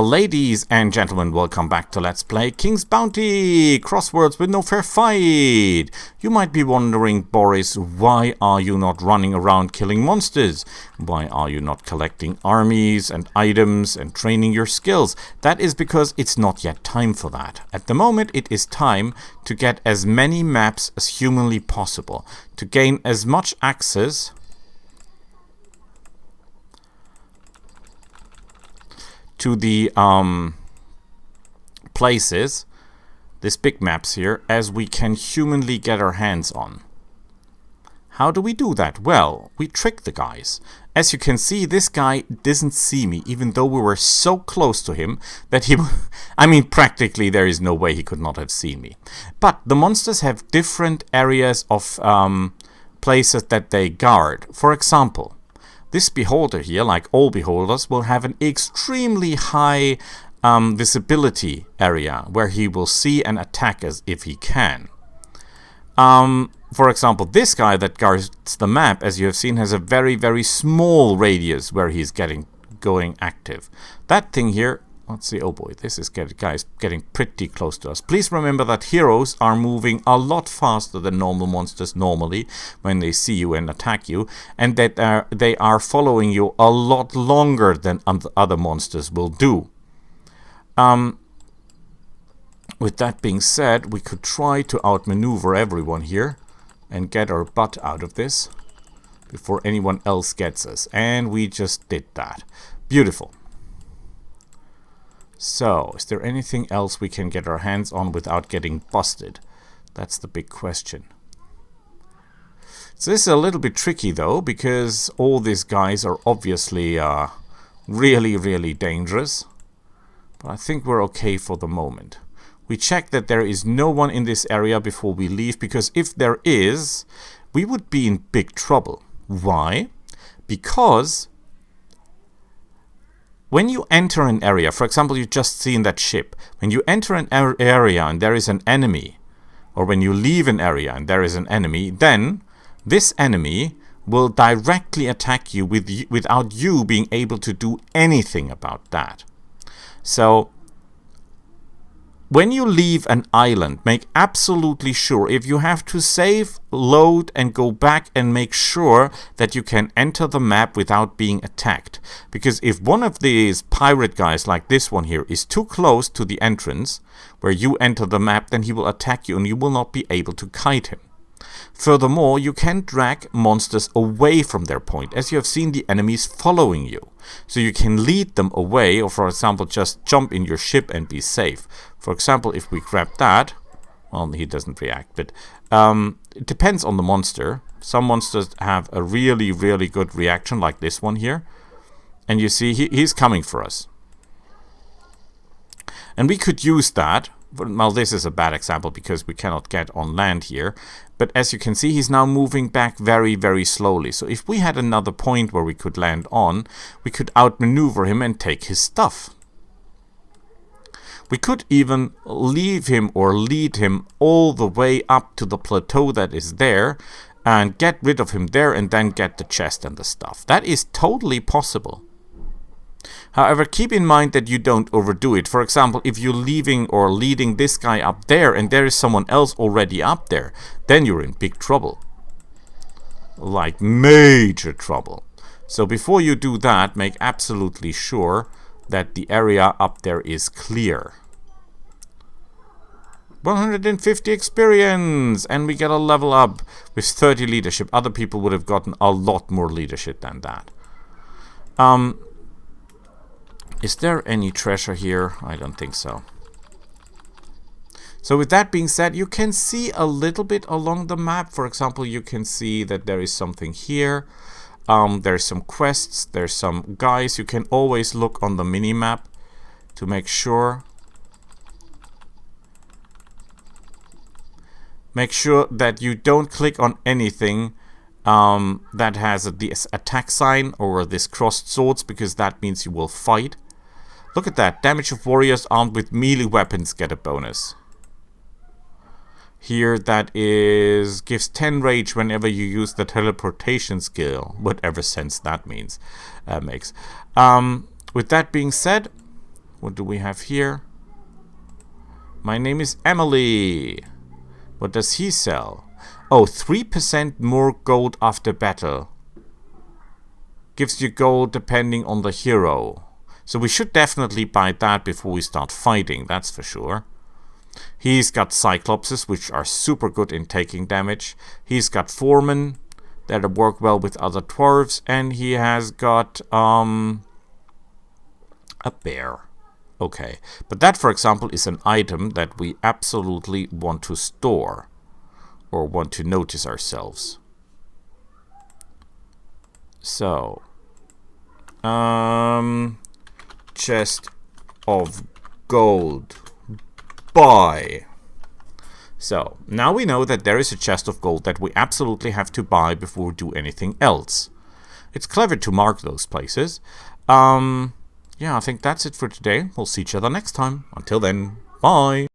Ladies and gentlemen, welcome back to Let's Play King's Bounty! Crossworlds with no fair fight! You might be wondering, Boris, why are you not running around killing monsters? Why are you not collecting armies and items and training your skills? That is because it's not yet time for that. At the moment, it is time to get as many maps as humanly possible, to gain as much access to the places, these big maps here, as we can humanly get our hands on. How do we do that? Well, we trick the guys. As you can see, this guy doesn't see me, even though we were so close to him that he... I mean, practically there is no way he could not have seen me. But the monsters have different areas of places that they guard. For example, this beholder here, like all beholders, will have an extremely high visibility area where he will see and attack as if he can. For example, this guy that guards the map, as you have seen, has a very, very small radius where he's going active. That thing here, let's see, oh boy, this is guys getting pretty close to us. Please remember that heroes are moving a lot faster than normal monsters normally when they see you and attack you, and that they are following you a lot longer than other monsters will do. With that being said, we could try to outmaneuver everyone here and get our butt out of this before anyone else gets us. And we just did that. Beautiful. So, is there anything else we can get our hands on without getting busted? That's the big question. So this is a little bit tricky though, because all these guys are obviously really, really dangerous. But I think we're okay for the moment. We check that there is no one in this area before we leave, because if there is, we would be in big trouble. Why? Because when you enter an area, for example, you've just seen that ship. When you enter an area and there is an enemy, or when you leave an area and there is an enemy, then this enemy will directly attack you without you being able to do anything about that. So, when you leave an island, make absolutely sure, if you have to save, load and go back, and make sure that you can enter the map without being attacked. Because if one of these pirate guys like this one here is too close to the entrance where you enter the map, then he will attack you and you will not be able to kite him. Furthermore, you can drag monsters away from their point, as you have seen the enemies following you. So you can lead them away, or for example just jump in your ship and be safe. For example, if we grab that, well, he doesn't react, but it depends on the monster. Some monsters have a really, really good reaction, like this one here. And you see, he's coming for us. And we could use that. Well, this is a bad example because we cannot get on land here. But as you can see, he's now moving back very, very slowly. So if we had another point where we could land on, we could outmaneuver him and take his stuff. We could even leave him or lead him all the way up to the plateau that is there and get rid of him there and then get the chest and the stuff. That is totally possible. However, keep in mind that you don't overdo it. For example, if you're leaving or leading this guy up there and there is someone else already up there, then you're in big trouble. Like major trouble. So before you do that, make absolutely sure that the area up there is clear. 150 experience! And we get a level up with 30 leadership. Other people would have gotten a lot more leadership than that. Is there any treasure here? I don't think so. So with that being said, you can see a little bit along the map. For example, you can see that there is something here. There's some quests. There's some guys. You can always look on the mini-map to make sure. Make sure that you don't click on anything that has this attack sign or this crossed swords, because that means you will fight. Look at that. Damage of warriors armed with melee weapons get a bonus. Here that gives 10 rage whenever you use the teleportation skill. Whatever sense that makes. With that being said, What do we have here? My name is Emily. What does he sell? Oh, 3% more gold after battle. Gives you gold depending on the hero. So we should definitely buy that before we start fighting, that's for sure. He's got Cyclopses, which are super good in taking damage. He's got Foremen that work well with other dwarves. And he has got a bear. Okay, but that, for example, is an item that we absolutely want to store. Or want to notice ourselves. So, chest of gold. Buy. So, now we know that there is a chest of gold that we absolutely have to buy before we do anything else. It's clever to mark those places. Yeah, I think that's it for today. We'll see each other next time. Until then, bye.